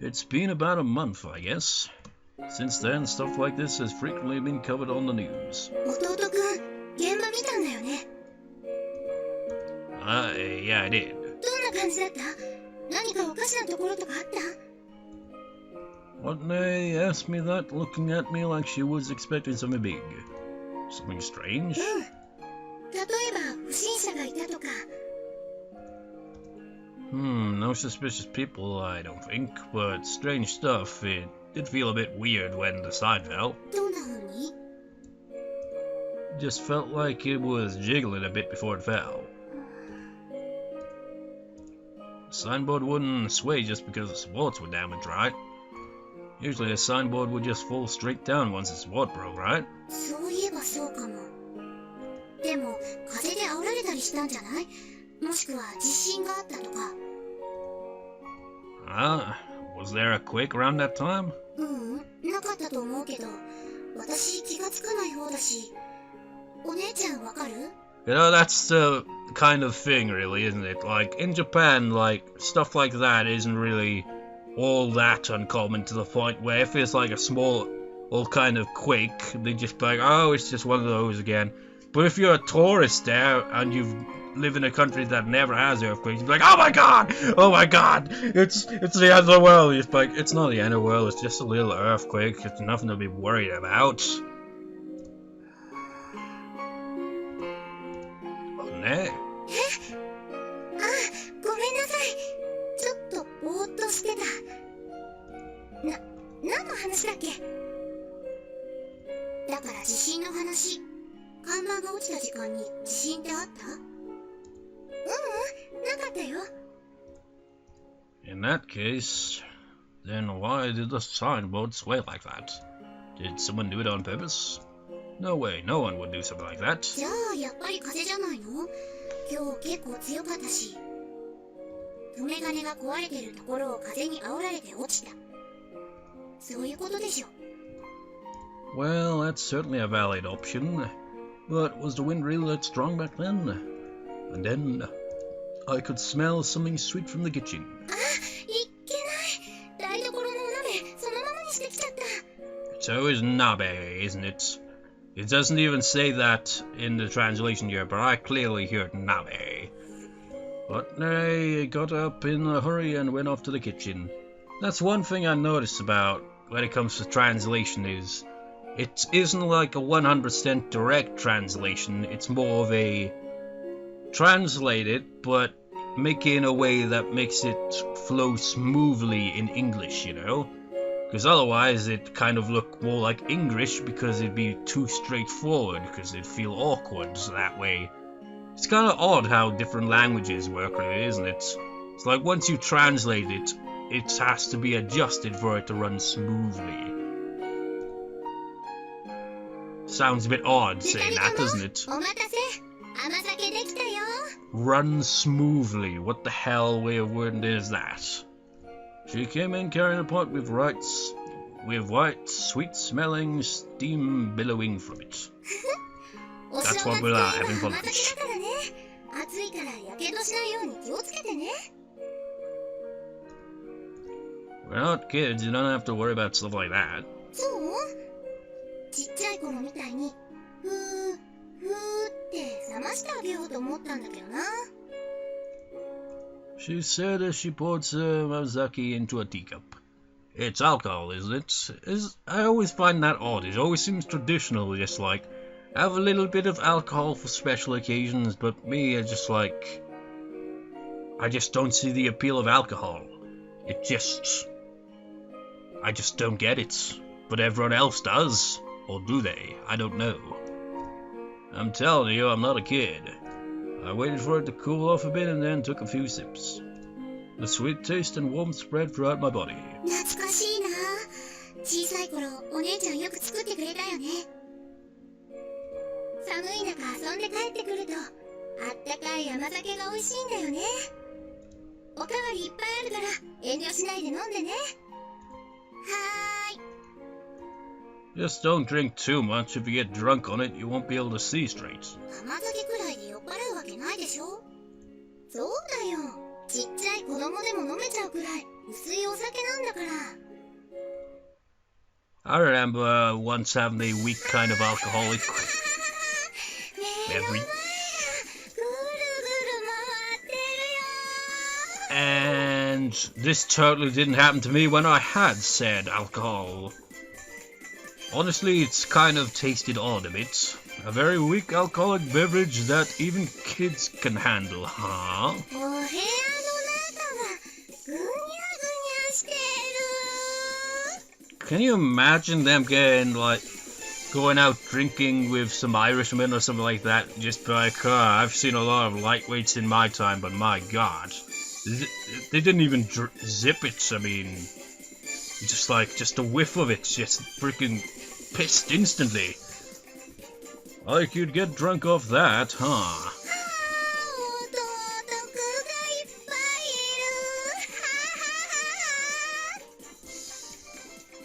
It's been about a month, I guess. Since then, stuff like this has frequently been covered on the news. 弟くん、現場見たんだよね。Yeah, I did. どんな感じだった？何かおかしなところとかあった？ What, they asked me that, looking at me like she was expecting something big. Something strange? 例えば、不審者がいたとか。No suspicious people, I don't think, but strange stuff. It did feel a bit weird when the sign fell. どんな風に？ Just felt like it was jiggling a bit before it fell. The signboard wouldn't sway just because the supports were damaged, right? Usually a signboard would just fall straight down once the support broke, right? そういえばそうかも。でも、風で煽られたりしたんじゃない？もしくは地震があったとか。Was there a quake around that time? なかったと思うけど、私気がつかない方だし。お姉ちゃんわかる？ You know, that's the kind of thing, really, isn't it? Like, in Japan, like, stuff like that isn't really all that uncommon to the point where if it's like a small, all kind of quake, they just be like, oh, it's just one of those again. But if you're a tourist there and you live in a country that never has earthquakes, you'd be like, oh my god, it's the end of the world. It's like, it's not the end of the world, it's just a little earthquake. It's nothing to be worried about. Oh, ごめんなさい。ちょっとぼーっとしてた。何の話だっけ？だから地震の話。看板が落ちた時間に地震ってあった？なかったよ。In that case, then why did the signboard sway like that? Did someone do it on purpose? No way, no one would do something like that. じゃあやっぱり風じゃないの？今日結構強かったし。留め金が壊れてるところを風に煽られて落ちた。そういうことでしょ。Well, that's certainly a valid option. But was the wind really that strong back then? And then I could smell something sweet from the kitchen. いけない。台所のお鍋そのままにしてきちゃった。 It's always nabe, isn't it? It doesn't even say that in the translation here, but I clearly heard nabe. But I got up in a hurry and went off to the kitchen. That's one thing I noticed about when it comes to translation is it isn't like a 100% direct translation. It's more of a translate it, but make it in a way that makes it flow smoothly in English, you know? Because otherwise it kind of look more like English because it'd be too straightforward because it'd feel awkward that way. It's kind of odd how different languages work, really, isn't it? It's like once you translate it, it has to be adjusted for it to run smoothly. Sounds a bit odd saying that, doesn't it? Run smoothly. What the hell way of wording is that? She came in carrying a pot with white, sweet-smelling steam billowing from it. That's what we're having for lunch. We're not kids, you don't have to worry about stuff like that. She said as she poured some Mazaki into a teacup. It's alcohol, isn't it? I always find that odd. It always seems traditional, just like, have a little bit of alcohol for special occasions, but me, I just don't see the appeal of alcohol. I just don't get it. But everyone else does. Or do they? I don't know. I'm telling you, I'm not a kid. I waited for it to cool off a bit and then took a few sips. The sweet taste and warmth spread throughout my body. 懐かしいな。小さい頃、お姉ちゃんよく作ってくれたよね。寒い中遊んで帰ってくると、あったかい甘酒が美味しいんだよね。おかわりいっぱいあるから遠慮しないで飲んでね。はーい。Just don't drink too much. If you get drunk on it, you won't be able to see straight. 甘酒くらいで酔っ払うわけないでしょ。そうだよ。ちっちゃい子供でも飲めちゃうくらい薄いお酒なんだから。I remember once having a weak kind of alcoholic 目の前が beverage. ぐるぐる回ってるよ。 And this totally didn't happen to me when I had said alcohol. Honestly, it's kind of tasted odd a bit. A very weak alcoholic beverage that even kids can handle, huh? お部屋の中がぐにゃぐにゃしてる。 Can you imagine them getting, like, going out drinking with some Irishmen or something like that? Just be like, I've seen a lot of lightweights in my time, but my god. They didn't even zip it, I mean... Just a whiff of it, just freaking pissed instantly. Like you'd get drunk off that, huh?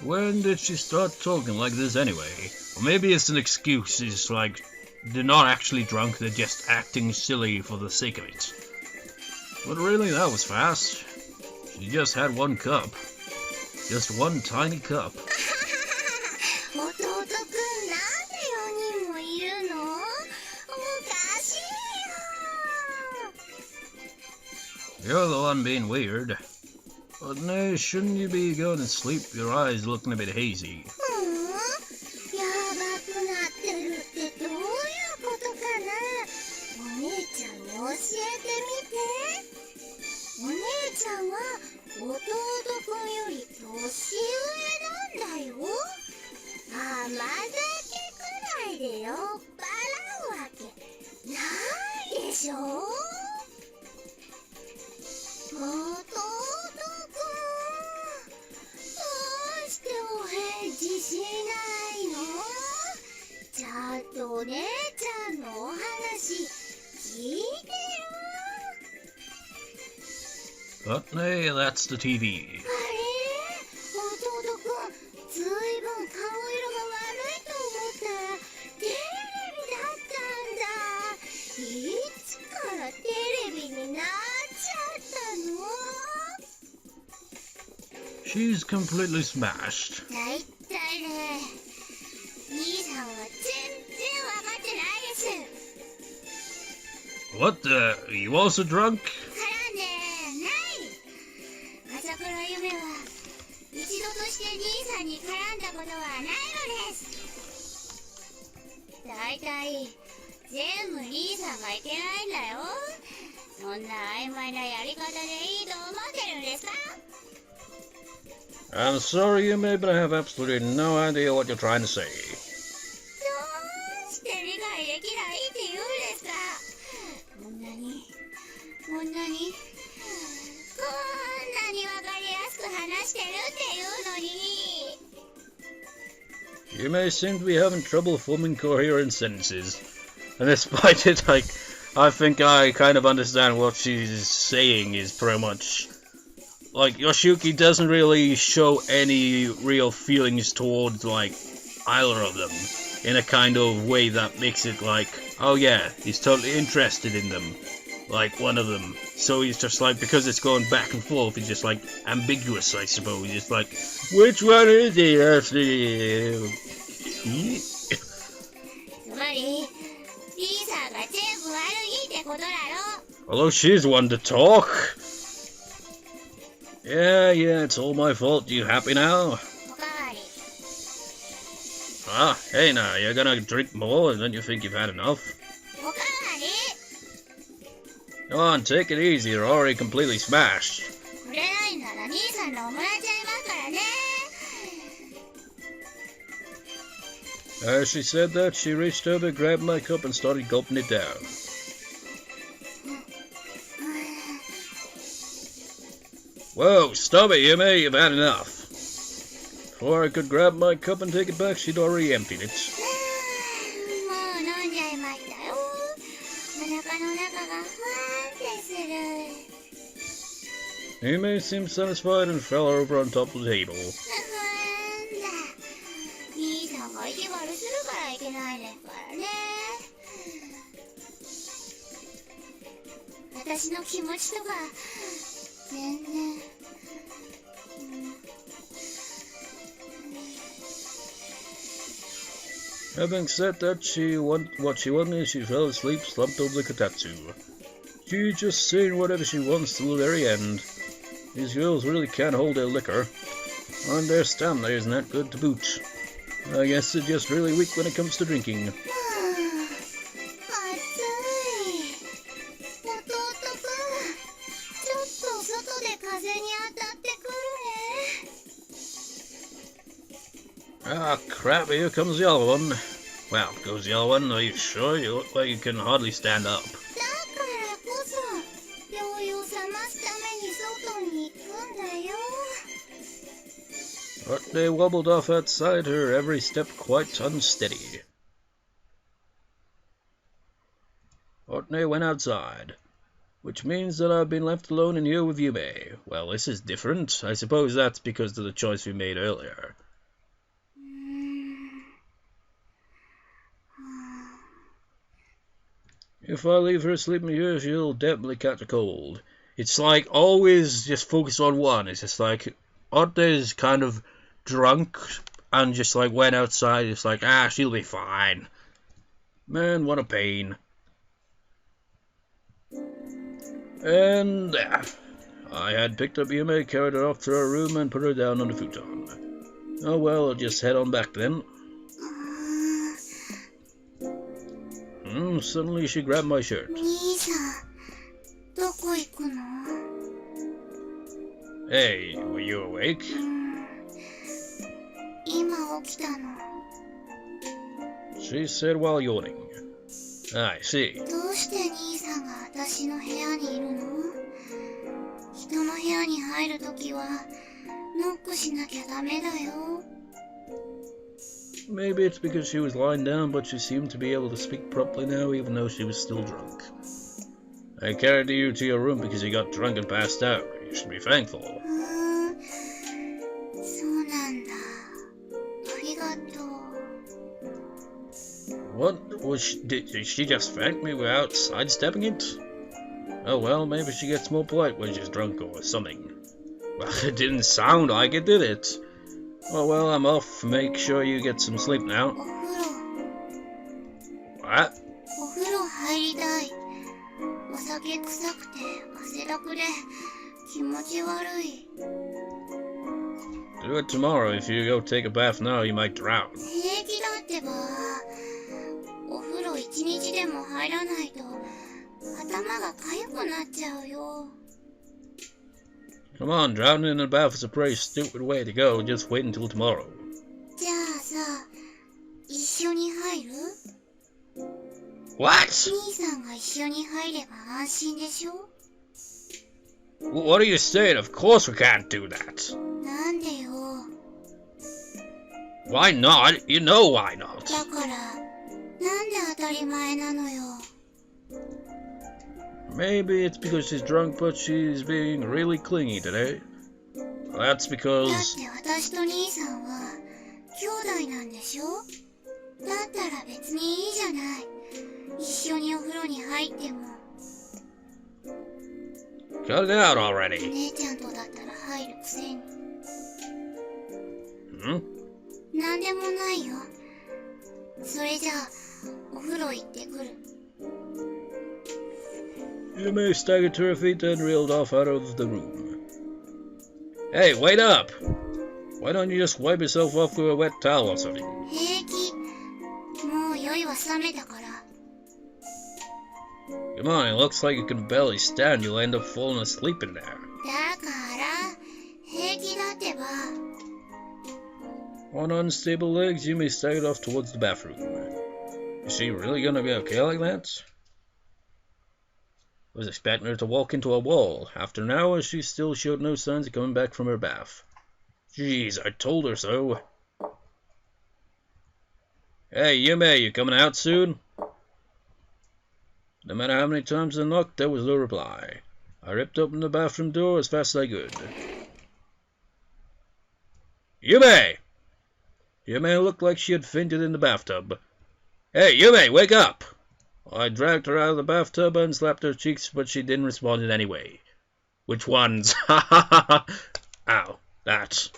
When did she start talking like this anyway? Or maybe it's an excuse, it's like, they're not actually drunk, they're just acting silly for the sake of it. But really, that was fast. She just had one cup. Just one tiny cup. You're the one being weird. But no, shouldn't you be going to sleep? Your eyes looking a bit hazy. But nay, that's the TV. She's completely smashed. What the? Are you also drunk? I'm sorry, Yume, but I have absolutely no idea what you're trying to say. You may seem to be having trouble forming coherent sentences. And despite it, I think I kind of understand what she's saying is pretty much... Like, Yoshiyuki doesn't really show any real feelings towards, like, either of them. In a kind of way that makes it like, oh yeah, he's totally interested in them. Like, one of them. So he's just like, because it's going back and forth, it's just like, ambiguous, I suppose. It's like, which one is he? Although she's one to talk. Yeah, it's all my fault. You happy now? Ah, hey now, you're gonna drink more and then you think you've had enough? Come on, take it easy, you're already completely smashed. As she said that, she reached over, grabbed my cup and started gulping it down. Whoa, stop it, Yume, you've had enough. Before I could grab my cup and take it back, she'd already emptied it. Yume seemed satisfied and fell over on top of the table. Having said that, what she wanted, she fell asleep, slumped over the kotatsu. She just saying whatever she wants till the very end. These girls really can't hold their liquor. And their stamina isn't that good to boot. I guess they're just really weak when it comes to drinking. 風に当たってくるね。Ah, crap, here comes the other one. Well, goes the other one. Are you sure? You look like you can hardly stand up. だからこそ、酔いを覚ますために外に行くんだよ。But they wobbled off outside her, every step quite unsteady. Otney went outside, which means that I've been left alone in here with Yume. Well, this is different. I suppose that's because of the choice we made earlier. If I leave her sleeping here, she'll definitely catch a cold. It's like always just focus on one. It's just like Otney's kind of drunk and just like went outside. It's like, she'll be fine. Man, what a pain. And I had picked up Yume, carried her off to her room, and put her down on the futon. Oh well, I'll just head on back then. Suddenly she grabbed my shirt. 兄さん、どこ行くの？ Hey, were you awake? 今起きたの。 She said while yawning. I see. どうして兄さんが私の部屋にいるの？人の部屋に入るときはノックしなきゃダメだよ。 Maybe it's because she was lying down, but she seemed to be able to speak properly now, even though she was still drunk. I carried you to your room because you got drunk and passed out. You should be thankful. そうなんだ。ありがとう。 What? Did she just thank me without sidestepping it? Oh well, maybe she gets more polite when she's drunk or something. Well, it didn't sound like it, did it? Oh well, I'm off. Make sure you get some sleep now. お風呂。 What? お風呂入りたい。お酒臭くて汗だくで気持ち悪い。 Do it tomorrow. If you go take a bath now, you might drown. 平気だってば。お風呂一日でも入らないと頭が痒くなっちゃうよ。 Come on, drowning in a bath is a pretty stupid way to go. Just wait until tomorrow. じゃあさ、一緒に入る？ What? 兄さんが一緒に入れば安心でしょ？ What are you saying? Of course we can't do that. なんでよ。 Why not? You know why not. だから、なんで当たり前なのよ。 Maybe it's because she's drunk, but she's being really clingy today. That's だって because... 私と兄さんは兄弟なんでしょ？だったら別にいいじゃない。一緒にお風呂に入っても。 Cut it out already. 姉ちゃんとだったら入るくせに。 Hmm? なんでもないよ。それじゃあ、お風呂行ってくる。 Yume staggered to her feet and reeled off out of the room. Hey, wait up! Why don't you just wipe yourself off with a wet towel or something? 平気。もう酔いは冷めたから。 Come on, it looks like you can barely stand. You'll end up falling asleep in there. だから、平気だってば。 On unstable legs, Yume staggered off towards the bathroom. Is she really gonna be okay like that? I was expecting her to walk into a wall. After an hour, she still showed no signs of coming back from her bath. Jeez, I told her so. Hey, Yume, you coming out soon? No matter how many times I knocked, there was no reply. I ripped open the bathroom door as fast as I could. Yume! Yume looked like she had fainted in the bathtub. Hey, Yume, wake up! I dragged her out of the bathtub and slapped her cheeks, but she didn't respond in any way. Which ones? Ha ha ha! Ow, that.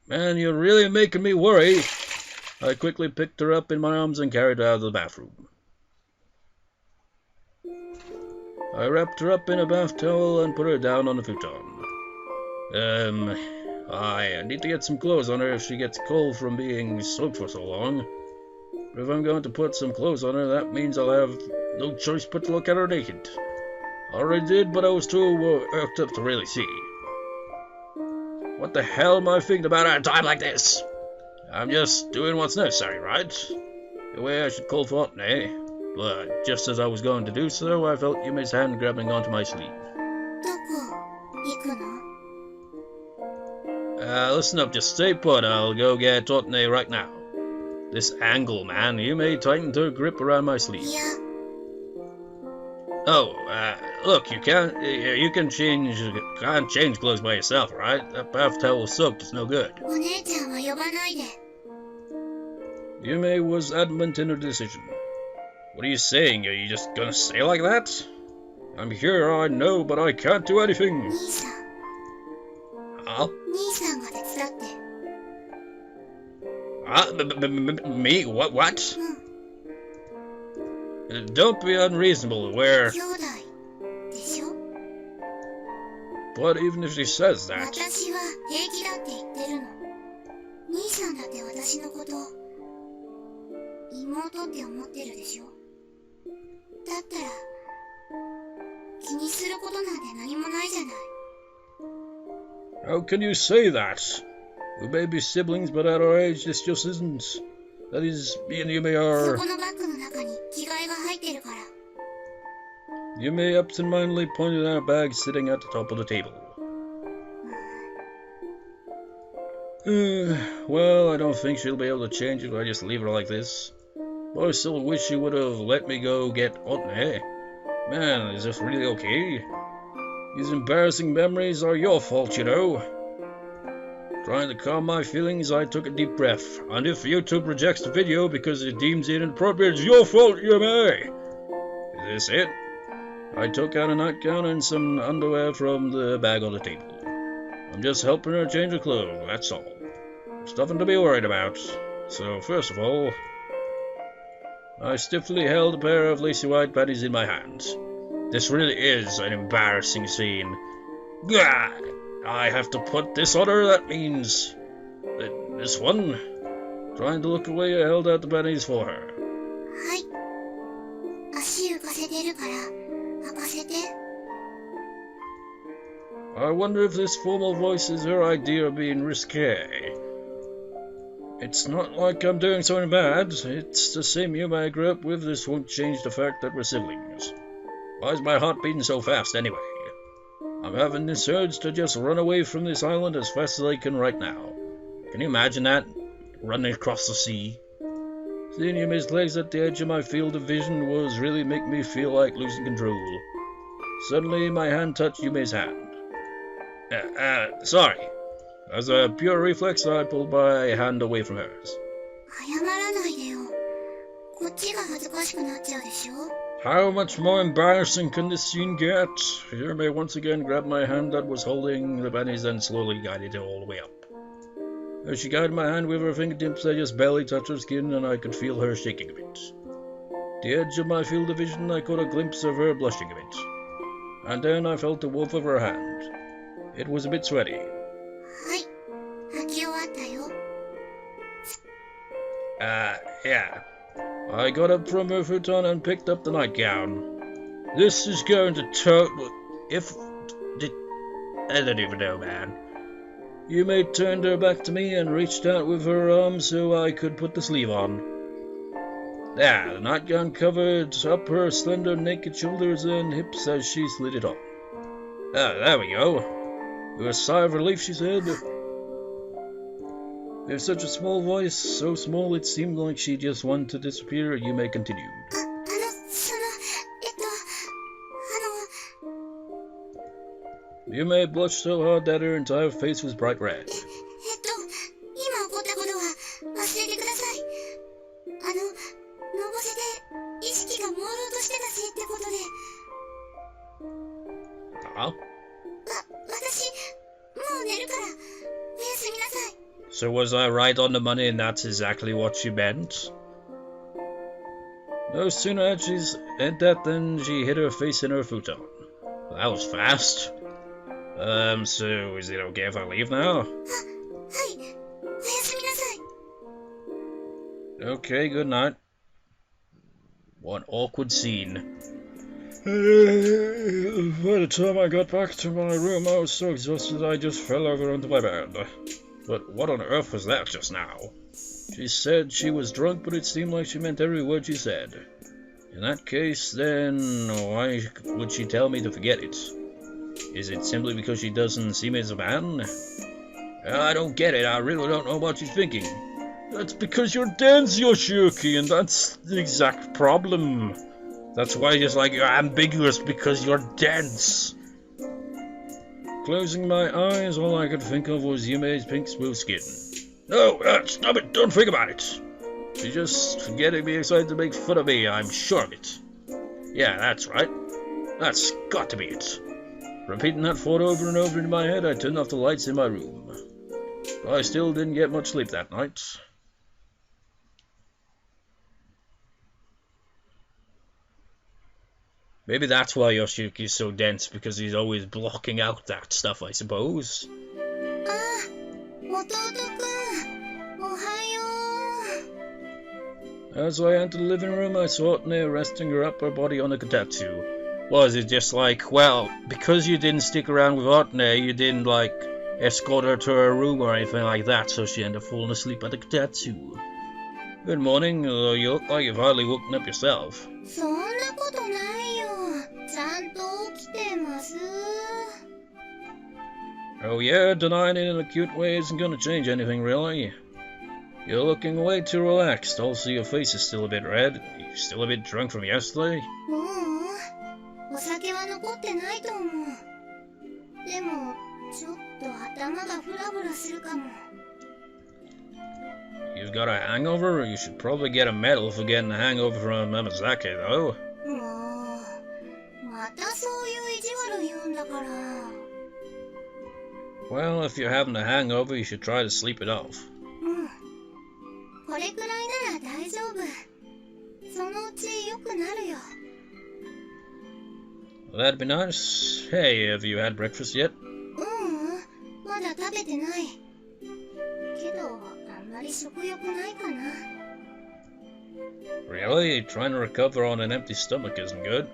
Man, you're really making me worry. I quickly picked her up in my arms and carried her out of the bathroom. I wrapped her up in a bath towel and put her down on the futon. I need to get some clothes on her if she gets cold from being soaked for so long. But if I'm going to put some clothes on her, that means I'll have no choice but to look at her naked. I already did, but I was too worked up to really see. What the hell am I thinking about at a time like this? I'm just doing what's necessary, right? The way I should call for eh? But just as I was going to do so, I felt Yume's hand grabbing onto my sleeve. Listen up, just stay put. I'll go get Otne right now. This angle, man. Yume tightened her grip around my sleeve. Oh, look, you can't change clothes by yourself, right? That bath towel soaked is no good. Yume was adamant in her decision. What are you saying? Are you just gonna say like that? I'm here, I know, but I can't do anything. Huh? Me? What? Don't be unreasonable, But even if she says that... How can you say that? We may be siblings, but at our age this just isn't. That is, me and Yume are... Yume absentmindedly pointed at a bag sitting at the top of the table. Well, I don't think she'll be able to change it if I just leave her like this. But I still wish she would have let me go get Otne. Man, is this really okay? These embarrassing memories are your fault, you know. Trying to calm my feelings, I took a deep breath. And if YouTube rejects the video because it deems it inappropriate, it's your fault, Yume! Is this it? I took out a nightgown and some underwear from the bag on the table. I'm just helping her change her clothes, that's all. There's nothing to be worried about. So, first of all, I stiffly held a pair of lacy white panties in my hands. This really is an embarrassing scene. Gah! I have to put this on her, that means... this one? Trying to look away, I held out the panties for her. I wonder if this formal voice is her idea of being risque. It's not like I'm doing something bad. It's the same Yume I grew up with. This won't change the fact that we're siblings. Why is my heart beating so fast anyway? I'm having this urge to just run away from this island as fast as I can right now. Can you imagine that? Running across the sea. Seeing Yume's legs at the edge of my field of vision was really making me feel like losing control. Suddenly my hand touched Yume's hand. Sorry. As a pure reflex, I pulled my hand away from hers. How much more embarrassing can this scene get? Yume once again grabbed my hand that was holding the panties and slowly guided it all the way up. As she guided my hand with her fingertips, I just barely touched her skin and I could feel her shaking a bit. At the edge of my field of vision, I caught a glimpse of her blushing a bit. And then I felt the warmth of her hand. It was a bit sweaty. Yeah. I got up from her futon and picked up the nightgown. This is going to I don't even know, man. Yume turned her back to me and reached out with her arm so I could put the sleeve on. There, the nightgown covered up her slender naked shoulders and hips as she slid it on. There we go. With a sigh of relief, she said. With such a small voice, so small it seemed like she just wanted to disappear, Yume continued. Yume blushed so hard that her entire face was bright red. Huh? So was I right on the money and that's exactly what she meant? No sooner had she said that than she hit her face in her futon. Well, that was fast. So is it okay if I leave now? Okay, good night. What awkward scene. By the time I got back to my room, I was so exhausted I just fell over onto my bed. But what on earth was that just now? She said she was drunk, but it seemed like she meant every word she said. In that case, then, why would she tell me to forget it? Is it simply because she doesn't see me as a man? I don't get it, I really don't know what she's thinking. That's because you're dense, Yoshiyuki, and that's the exact problem. That's why you're ambiguous, because you're dense. Closing my eyes, all I could think of was Yume's pink smooth skin. No, stop it, don't think about it. She's just getting me excited to make fun of me, I'm sure of it. Yeah, that's right. That's got to be it. Repeating that thought over and over in my head, I turned off the lights in my room. I still didn't get much sleep that night. Maybe that's why Yoshiyuki's so dense, because he's always blocking out that stuff, I suppose. As I entered the living room, I saw Otne resting her upper body on a kotetsu. Was it just like, well, because you didn't stick around with Otne, you didn't, escort her to her room or anything like that, so she ended up falling asleep at the kotetsu. Good morning, although you look like you've hardly woken up yourself. Oh yeah, denying it in a cute way isn't gonna change anything, really. You're looking way too relaxed, also your face is still a bit red. You're still a bit drunk from yesterday? You've got a hangover? You should probably get a medal for getting a hangover from Mamazake, though. Well, if you're having a hangover, you should try to sleep it off. Well, that'd be nice. Hey, have you had breakfast yet? Really? Trying to recover on an empty stomach isn't good.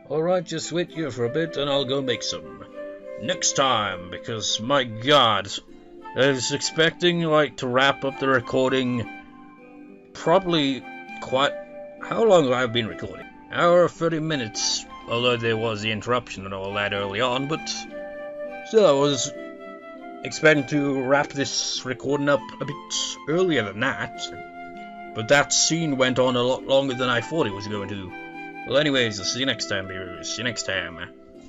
Alright, just wait here for a bit and I'll go make some. Next time, because my god, I was expecting to wrap up the recording probably quite... How long have I been recording? Hour 30 minutes, although there was the interruption and all that early on, but still I was expecting to wrap this recording up a bit earlier than that, but that scene went on a lot longer than I thought it was going to. Well anyways, I'll see you next time, viewers. See you next time.